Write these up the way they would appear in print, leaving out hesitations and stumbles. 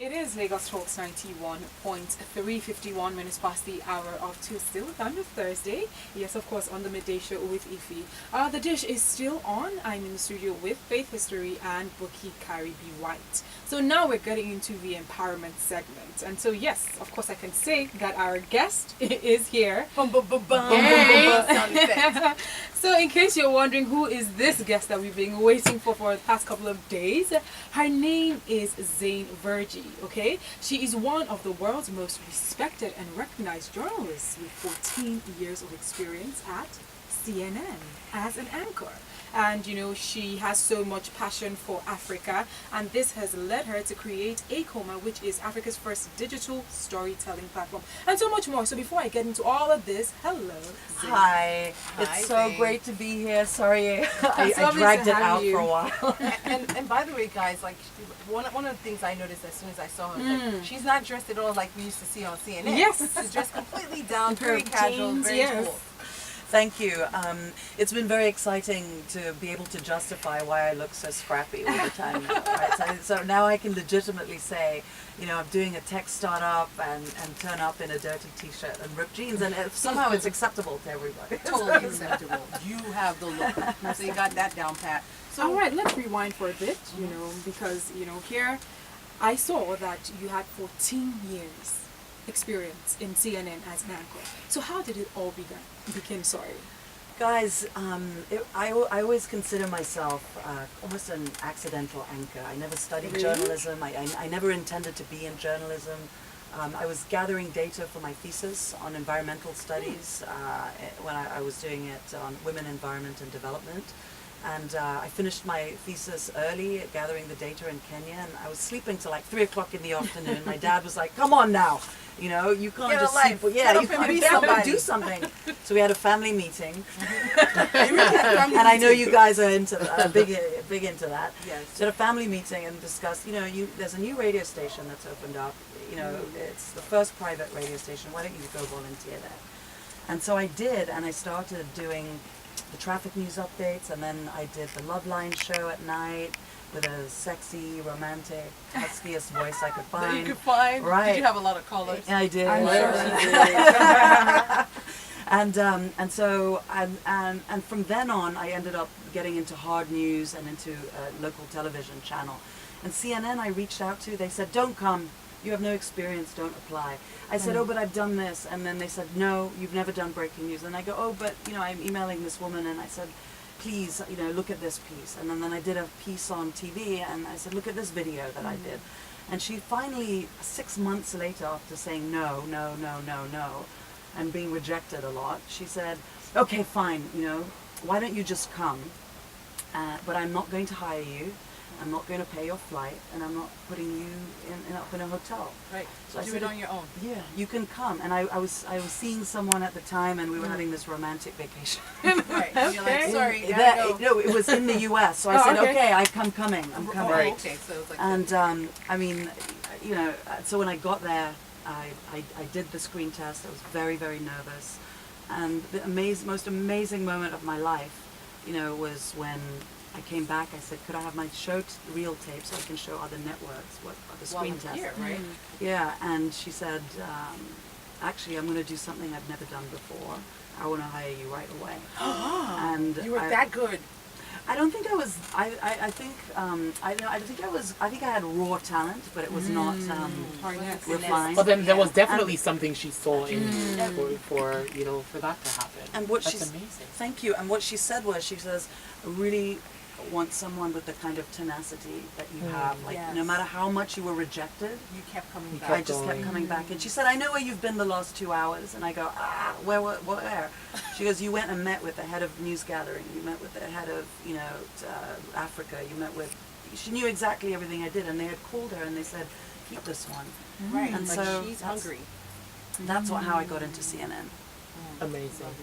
It is Lagos Talks 91.3, 51 minutes past the hour of 2, still on a Thursday. Yes, of course, on the midday show with Ify. The dish is still on. I'm in the studio with Faith History and Bookie Carrie B. White. So now we're getting into the empowerment segment. And so, yes, of course, I can say that our guest is here. Bum, bum, bum, bum. Sound effects. So in case you're wondering who is this guest that we've been waiting for the past couple of days, her name is Zain Vergee, okay? She is one of the world's most respected and recognized journalists with 14 years of experience at CNN as an anchor. And you know, she has so much passion for Africa, and this has led her to create Akomanet, which is Africa's first digital storytelling platform, and so much more. So before I get into all of this, hello, Zain. Hi, it's so Zain. great to be here. Sorry, I lovely dragged to it have out you. for a while. And by the way, guys, like one of the things I noticed as soon as I saw her, was like, she's not dressed at all like we used to see on CNN. Yes. She's dressed completely down, Her very casual, jeans, very yes. cool. Thank you. It's been very exciting to be able to justify why I look so scrappy all the time now. Right? So now I can legitimately say, you know, I'm doing a tech startup and turn up in a dirty t-shirt and ripped jeans, and somehow it's acceptable to everybody. Totally acceptable. You have the look. So you got that down pat. So All right, let's rewind for a bit, you know, because, you know, here I saw that you had 14 years experience in CNN as an anchor. So how did it all begin? Sorry. Guys, I always consider myself almost an accidental anchor. I never studied Really? journalism. I never intended to be in journalism. I was gathering data for my thesis on environmental studies when I was doing it on women, environment and development. And I finished my thesis early, gathering the data in Kenya, and I was sleeping till like 3 o'clock in the afternoon. My dad was like, "Come on now, you know, you can't Get a just life. sleep. Get Yeah, up you and can't be get up and somebody." do something." So we had a family meeting, You really had family and I know meeting. you guys are into big into that. Yes. So at a family meeting and discussed, you know, there's a new radio station that's opened up. You know, it's the first private radio station. Why don't you go volunteer there? And so I did, and I started doing the traffic news updates, and then I did the Love Line show at night with a sexy, romantic, huskiest voice I could That find. you could find. Right. Did you have a lot of callers? Yeah, I did. I'm sure she did. And so from then on, I ended up getting into hard news and into a local television channel. And CNN, I reached out to. They said, "Don't come. You have no experience. Don't apply." I said, "Oh, but I've done this." And then they said, "No, you've never done breaking news." And I go, "Oh, but you know, I'm emailing this woman," and I said, "Please, you know, look at this piece." And then I did a piece on TV, and I said, "Look at this video that I did." And she finally, 6 months later, after saying no, and being rejected a lot, she said, "Okay, fine, you know, why don't you just come? But I'm not going to hire you. I'm not going to pay your flight, and I'm not putting you up in a hotel." Right. So I Do said, it on your own. "Yeah, you can come." And I was seeing someone at the time, and we were having this romantic vacation. Right. And you're like, Okay. sorry, you That- gotta go. no, it was in the U.S. So I Oh, said, okay. "Okay, I'm coming. I'm coming." Oh, okay. So it's like And I mean, you know, so when I got there, I did the screen test. I was very, very nervous, and the most amazing moment of my life, you know, was when I came back. I said, "Could I have my reel tape so I can show other networks what the screen test?" volunteer, right? Yeah, and she said, "Actually, I'm going to do something I've never done before. I want to hire you right away." And You were I- that good. I don't think I was. I think I had raw talent, but it was not Finesse. refined. Well, then there was definitely something she saw in you for you know, for that to happen. And what That's she's amazing. Thank you. And what she said was, she says, "I really want someone with the kind of tenacity that you have. Like, no Yes. matter how much you were rejected, You kept coming You back. I just kept coming back." And she said, "I know where you've been the last 2 hours." And I go, where? She goes, "You went and met with the head of news gathering. You met with the head of, you know, Africa. You met with." She knew exactly everything I did, and they had called her and they said, "Keep this one." Right. And Like so she's that's- hungry. That's how I got into CNN. Amazing.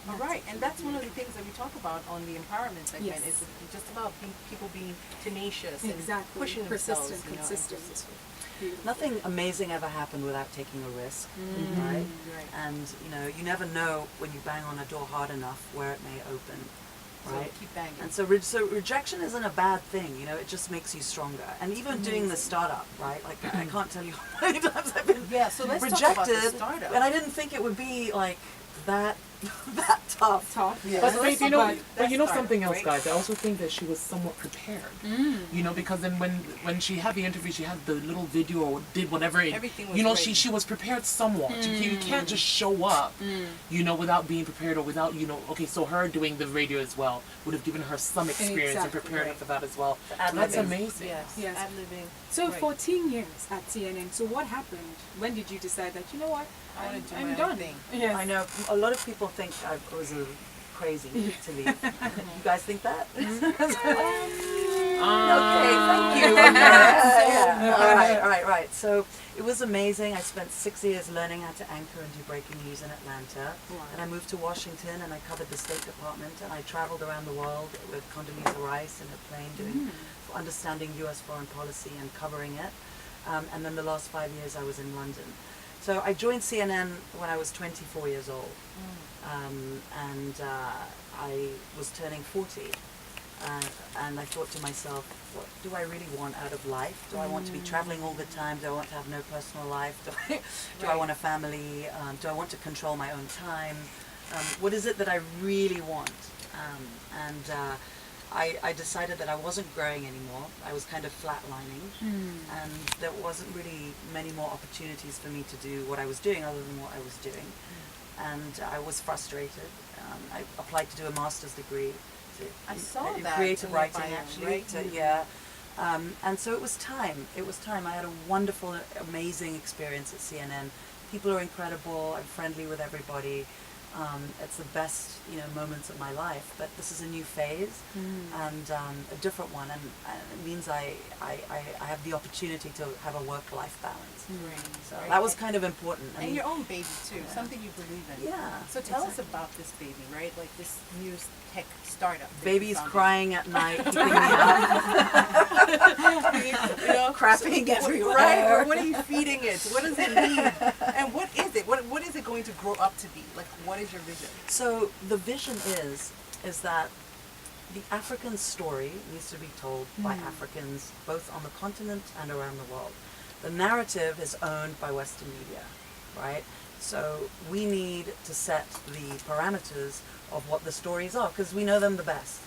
All right, and that's one of the things that we talk about on the empowerment segment. Yes. Is just about people being tenacious Exactly. and pushing Persistent, themselves, you know, and consistent. Beautiful. Nothing amazing ever happened without taking a risk, right? Right. And you know, you never know when you bang on a door hard enough where it may open. right? Keep banging. And so, rejection isn't a bad thing, you know, it just makes you stronger. And even doing the startup, right? Like, I can't tell you how many times I've been Yeah, so let's rejected, talk about the startup. and I didn't think it would be like that tough. Tough. Yeah. But So Faith, let's you talk know, about but that you know startup, something else, right? guys. I also think that she was somewhat prepared. You know, because then when she had the interview, she had the little video or did whatever. Everything was you know, ready. she was prepared somewhat. You can't just show up, you know, without being prepared or without, you know. Okay, so her doing the radio as well would have given her some experience and Exactly, prepared her right. for that as well. ad-libbing. That's amazing. Yes. Yes. Ad-libbing. So Right. 14 years at CNN. So what happened? When did you decide that, you know what, I wanna do I'm my own done? thing. Yes. I know a lot of people think I was crazy to leave. You guys think that? Okay, thank you. All right. So it was amazing. I spent 6 years learning how to anchor and do breaking news in Atlanta. Wow. And I moved to Washington and I covered the State Department and I traveled around the world with Condoleezza Rice in a plane doing understanding U.S. foreign policy and covering it. And then the last 5 years I was in London. So I joined CNN when I was 24 years old. And I was turning 40. And I thought to myself, what do I really want out of life? Do I want to be traveling all the time? Do I want to have no personal life? Do I want a family? Do I want to control my own time? What is it that I really want? I decided that I wasn't growing anymore. I was kind of flatlining, and there wasn't really many more opportunities for me to do what I was doing other than what I was doing. And I was frustrated. I applied to do a master's degree I saw in that creative in your writing, bio, actually. right? And so it was time. It was time. I had a wonderful, amazing experience at CNN. People are incredible. I'm friendly with everybody. It's the best, you know, moments of my life. But this is a new phase and a different one, and it means I have the opportunity to have a work-life balance. Right. So Right. that was kind of important. I And mean, your own baby too, something you believe in. Yeah, So tell us exactly. about this baby, right? Like this new tech startup. that you Baby's founded. crying at night, keeping me up. You know, Crapping so, everywhere. Right? What are you feeding it? What does it need? And what is it? What is it going to grow up to be? Like, what is your vision? So the vision is that the African story needs to be told by Africans both on the continent and around the world. The narrative is owned by Western media, right? So we need to set the parameters of what the stories are because we know them the best.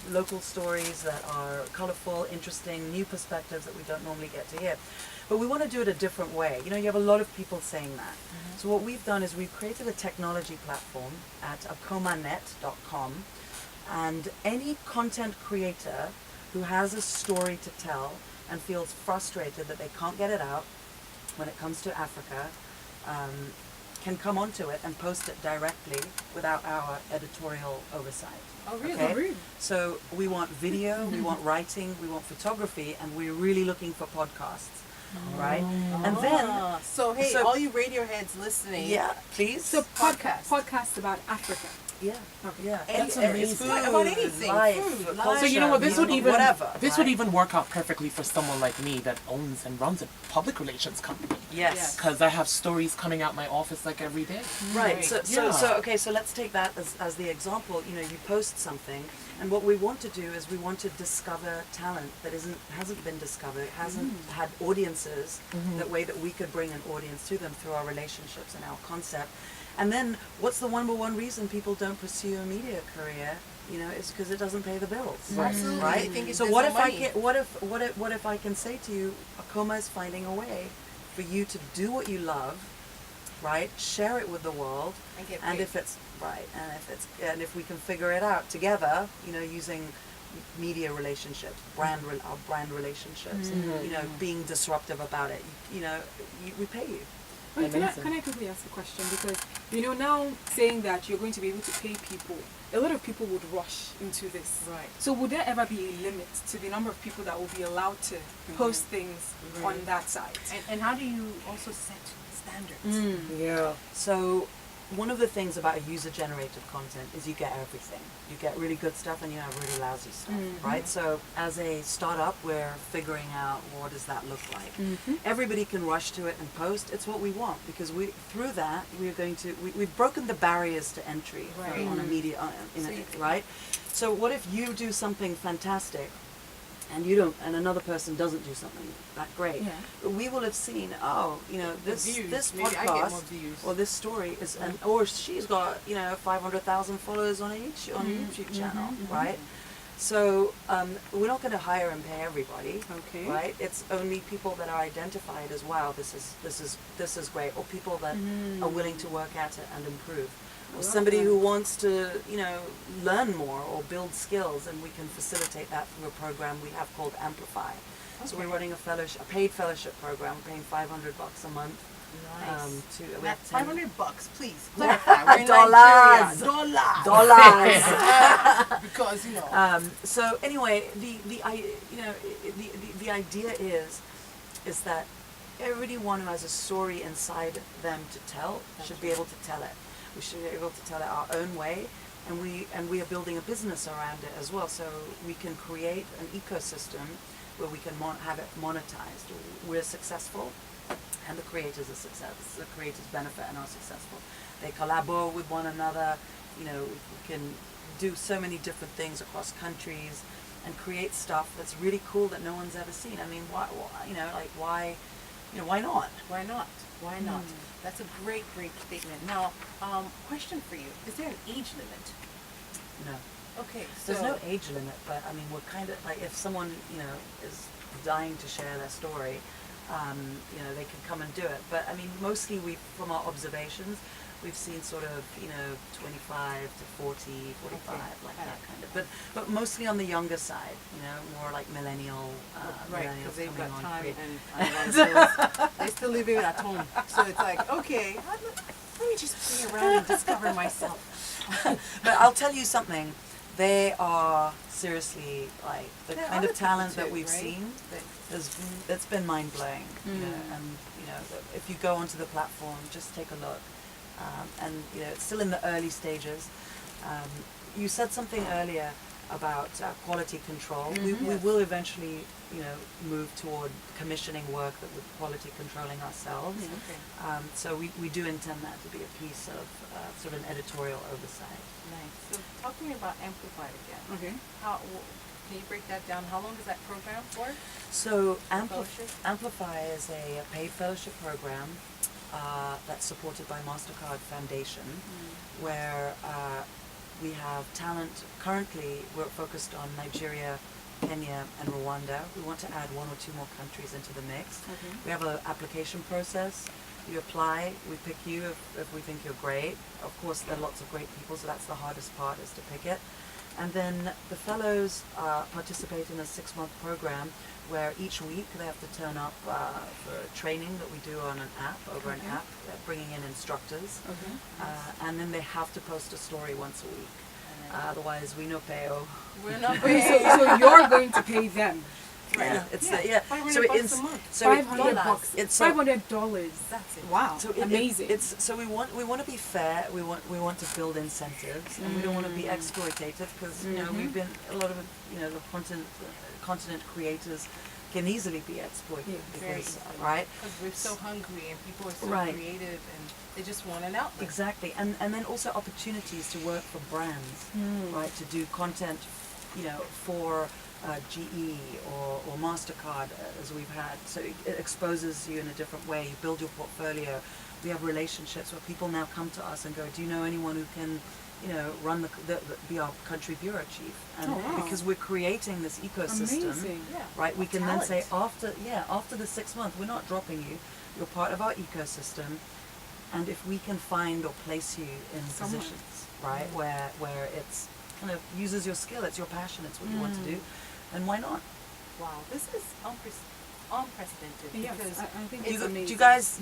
Local stories that are colorful, interesting, new perspectives that we don't normally get to hear. But we want to do it a different way. You know, you have a lot of people saying that. So what we've done is we've created a technology platform at akomanet.com, and any content creator who has a story to tell and feels frustrated that they can't get it out when it comes to Africa can come onto it and post it directly without our editorial oversight. Oh, really? Okay? Oh, really? So we want video, we want writing, we want photography, and we're really looking for podcasts, right? And then, So hey, so- all you radio heads listening. yeah, please. So Podcast. podcasts about Africa. yeah, yeah. That's Any- amazing. It's About food, anything. life, Food, culture, So you know what? This would music, even whatever. this right? would even work out perfectly for someone like me that owns and runs a public relations company. Yes. Because I have stories coming out my office like every day. Right. Right. So okay. So let's take that as the example. You know, you post something, and what we want to do is we want to discover talent that hasn't been discovered, hasn't had audiences. That way that we could bring an audience to them through our relationships and our concept. And then, what's the number one reason people don't pursue a media career? You know, it's because it doesn't pay the bills. Absolutely. Right. They think it's So just what no if money. what if I can say to you, Akoma is finding a way for you to do what you love, right? Share it with the world, And get and paid. if it's right, and if we can figure it out together, you know, using media relationships, our brand relationships, you know, being disruptive about it, you know, we pay you. Wait, Amazing. can I quickly ask a question? Because, you know, now saying that you're going to be able to pay people, a lot of people would rush into this. Right. So would there ever be a limit to the number of people that will be allowed to post things on that site? And how do you also set standards? Yeah. So one of the things about user-generated content is you get everything. You get really good stuff and you have really lousy stuff, right? So as a startup, we're figuring out what does that look like. Everybody can rush to it and post. It's what we want because through that we're going to we've broken the barriers to entry on a media right. So what if you do something fantastic and you don't, and another person doesn't do something that great? But we will have seen, this Maybe I get more podcast views. or this story is, or she's got 500,000 followers on a YouTube channel, right? So we're not going to hire and pay everybody, right? It's only people that are identified as wow, this is great, or people that are willing to work at it and improve. Or somebody who wants to, learn more or build skills, and we can facilitate that through a program we have called Amplify. So we're running a paid fellowship program, paying $500 a month. Nice. That's $500, please. Clarify. We're in Dollars. Nigeria. Dollars. Because So anyway, the idea is that everyone who has a story inside them to tell should be able to tell it. We should be able to tell it our own way, and we are building a business around it as well. So we can create an ecosystem where we can have it monetized. We're successful, and the creators are successful. The creators benefit and are successful. They collaborate with one another. We can do so many different things across countries and create stuff that's really cool that no one's ever seen. I mean, why not? Why not? Why not? That's a great statement. Now, question for you: is there an age limit? No. Okay, so There's no age limit, but I mean, we're kind of like, if someone is dying to share their story, they can come and do it. But I mean, mostly from our observations, we've seen sort of 25 to 40, 45, like that kind of. But mostly on the younger side, more like millennial. right, millennials because they've coming got on time create- and they're still living at home. So it's like, okay, let me just play around and discover myself. But I'll tell you something. They are seriously like the There are kind other of talent people that too, we've right? seen. It's been mind blowing. And if you go onto the platform, just take a look. And it's still in the early stages. You said something earlier about quality control. We will eventually, move toward commissioning work that we're quality controlling ourselves. So we do intend that to be a piece of sort of an editorial oversight. Nice. So talk to me about Amplify again. Okay. Can you break that down? How long is that program for? So Fellowship? Amplify is a paid fellowship program that's supported by MasterCard Foundation, where we have talent. Currently, we're focused on Nigeria, Kenya, and Rwanda. We want to add one or two more countries into the mix. We have an application process. You apply, we pick you if we think you're great. Of course, there are lots of great people, so that's the hardest part, is to pick it. And then the fellows participate in a 6-month program where each week they have to turn up for training that we do on an app, over an app, bringing in instructors. And then they have to post a story once a week. Otherwise, we no pay-o. We're not Wait, so you're going to pay them? Yeah, it's $500 a month. so it- $500. it's $500. That's it. Wow. So Amazing. So we want to be fair. We want to build incentives, and we don't want to be exploitative because we've been a lot of the content creators can easily be exploited Very because easily. right. Because we're so hungry and people are so Right. creative and they just want an outlet. Exactly, and then also opportunities to work for brands, right? To do content, for GE or MasterCard, as we've had. So it exposes you in a different way. You build your portfolio. We have relationships where people now come to us and go, "Do you know anyone who can, run be our country bureau chief?" And because we're creating this ecosystem, Amazing. Yeah. right? We Of can then say talent. after the 6 months, we're not dropping you. You're part of our ecosystem, and if we can find or place you in Somewhere. positions, right, where it's kind of uses your skill, it's your passion, it's what you want to do, then why not? Wow, this is unprecedented. Yes, because I think Do it's amazing.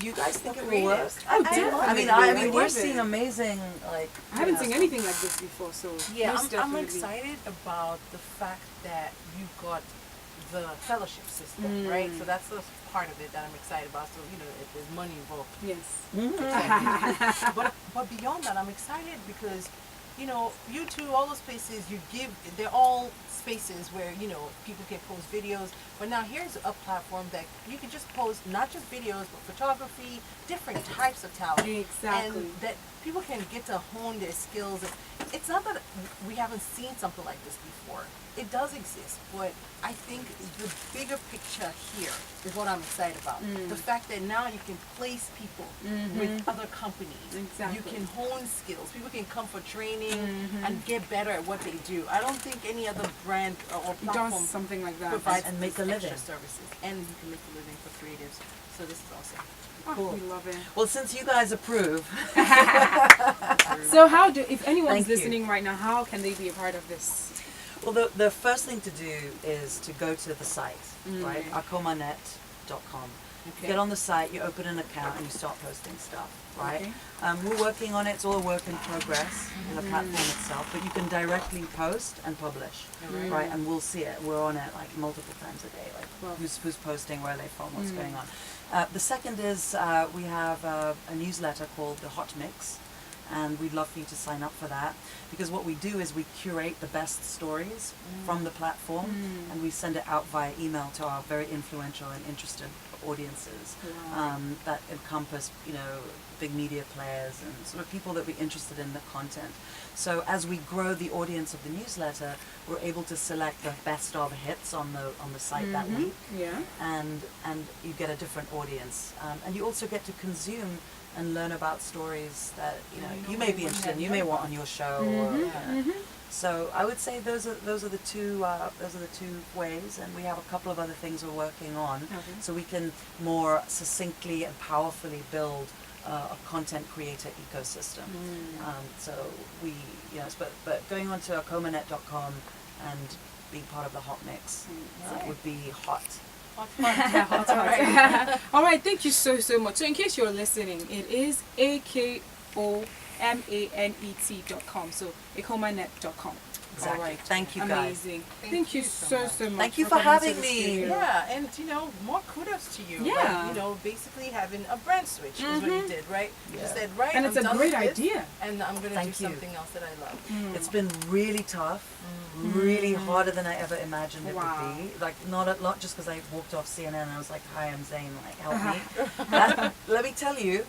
you guys think it will work? creatives. Oh, definitely. I I mean, we're love seeing it. amazing I haven't seen anything like this before, so Yeah, most I'm definitely. excited about the fact that you got the fellowship system, right? So that's the part of it that I'm excited about. So, you know, if there's money involved. Yes. But beyond that, I'm excited because, you know, YouTube, all those places they're all spaces where, you know, people can post videos. But now here's a platform that you can just post not just videos, but photography, different types of talent. Exactly. And that people can get to hone their skills. It's not that we haven't seen something like this before. It does exist, but I think the bigger picture here is what I'm excited about. The fact that now you can place people with other companies. Exactly. You can hone skills. People can come for training and get better at what they do. I don't think any other brand or platform Does something like that. provides And make these a living. extra services. And you can make a living for creatives. So this is awesome. Oh, Cool. we love it. Well, since you guys approve, So if anyone's Thank you. listening right now, how can they be a part of this? well, the first thing to do is to go to the site, right? Akomanet.com. Okay. Get on the site, you open an account, and you start posting stuff, right? Okay. We're working on it. It's all a work in progress in the platform itself, but you can directly post and publish, right? And we'll see it. We're on it like multiple times a day, like Wow. who's posting, where are they from, what's going on. The second is we have a newsletter called the Hot Mix, and we'd love for you to sign up for that, because what we do is we curate the best stories from the platform, and we send it out via email to our very influential and interested audiences. Wow. That encompass, you know, big media players and sort of people that we're interested in the content. So as we grow the audience of the newsletter, we're able to select the best of hits on the site that week, Yeah. and you get a different audience, and you also get to consume and learn about stories that you may be interested in, you may want on your show. Or, so I would say those are the two ways, and we have a couple of other things we're working on, Okay. so we can more succinctly and powerfully build a content creator ecosystem. So we, but going on to akomanet.com and being part of the Hot Mix would be hot. All right, thank you so much. So in case you're listening, it is akomanet.com. So akomanet.com. Exactly. All right. Thank you, guys. Amazing. Thank you so much. Thank you for coming to having the me. studio. Yeah, and more kudos to you. Yeah. Like, basically having a brand switch is what you did, right? You Yeah. said, right, And I'm it's a done great with this, idea. and I'm gonna do Thank you. something else that I love. It's been really tough, really harder than I ever imagined it Wow. would be. Like not just because I walked off CNN and I was like, "Hi, I'm Zain. Like, help me." Let me tell you,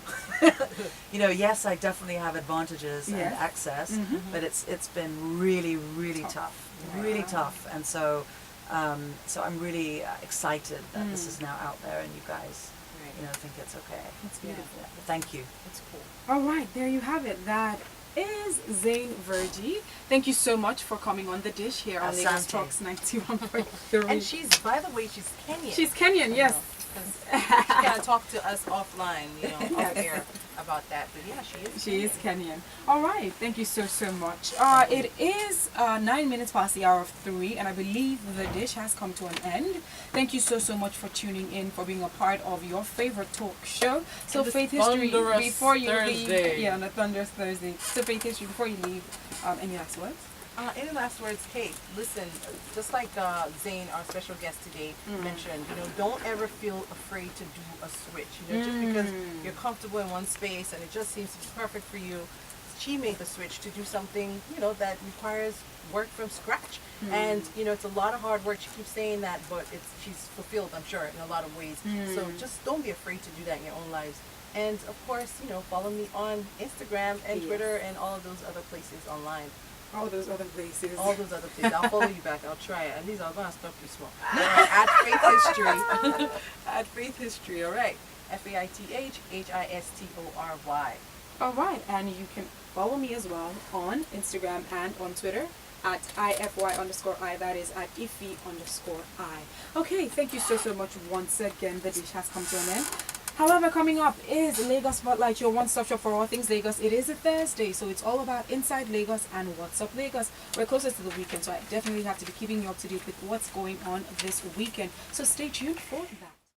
yes, I definitely have advantages and Yes. access, but it's been really, really tough, really tough. And so I'm really excited that this is now out there, and you guys, think it's okay. It's beautiful. Yeah. Thank you. It's cool. All right, there you have it. That is Zain Vergee. Thank you so much for coming on the dish here on Asante. LagosTalks 91.3. And by the way, she's Kenyan. She's Kenyan, yes. She can't talk to us offline, off air about that. But yeah, She is Kenyan. All right, thank you so much. It is 9 minutes past the hour of 3, and I believe the dish has come to an end. Thank you so much for tuning in, for being a part of your favorite talk show. So this Faith History, thunderous before you Thursday. leave, on a thunderous Thursday. So Faith History, before you leave, any last words? In the last words, hey, listen, just like Zain, our special guest today, mentioned, don't ever feel afraid to do a switch. Just because you're comfortable in one space and it just seems to be perfect for you, she made the switch to do something, that requires work from scratch. And, it's a lot of hard work. She keeps saying that, but she's fulfilled, I'm sure, in a lot of ways. So just don't be afraid to do that in your own lives. And, of course, follow me on Instagram and Twitter and all of those other places online. All those other places. All those other places. I'll follow you back. I'll try it. At least I'm going to stop you small. At Faith History. At Faith History. All right. FaithHistory. All right, and you can follow me as well on Instagram and on Twitter at IFY_I. That is at IFY_I. Okay, thank you so much once again. The dish has come to an end. However, coming up is Lagos Spotlight, your one-stop shop for all things Lagos. It is a Thursday, so it's all about Inside Lagos and What's Up Lagos. We're closest to the weekend, so I definitely have to be keeping you up to date with what's going on this weekend. So stay tuned for that.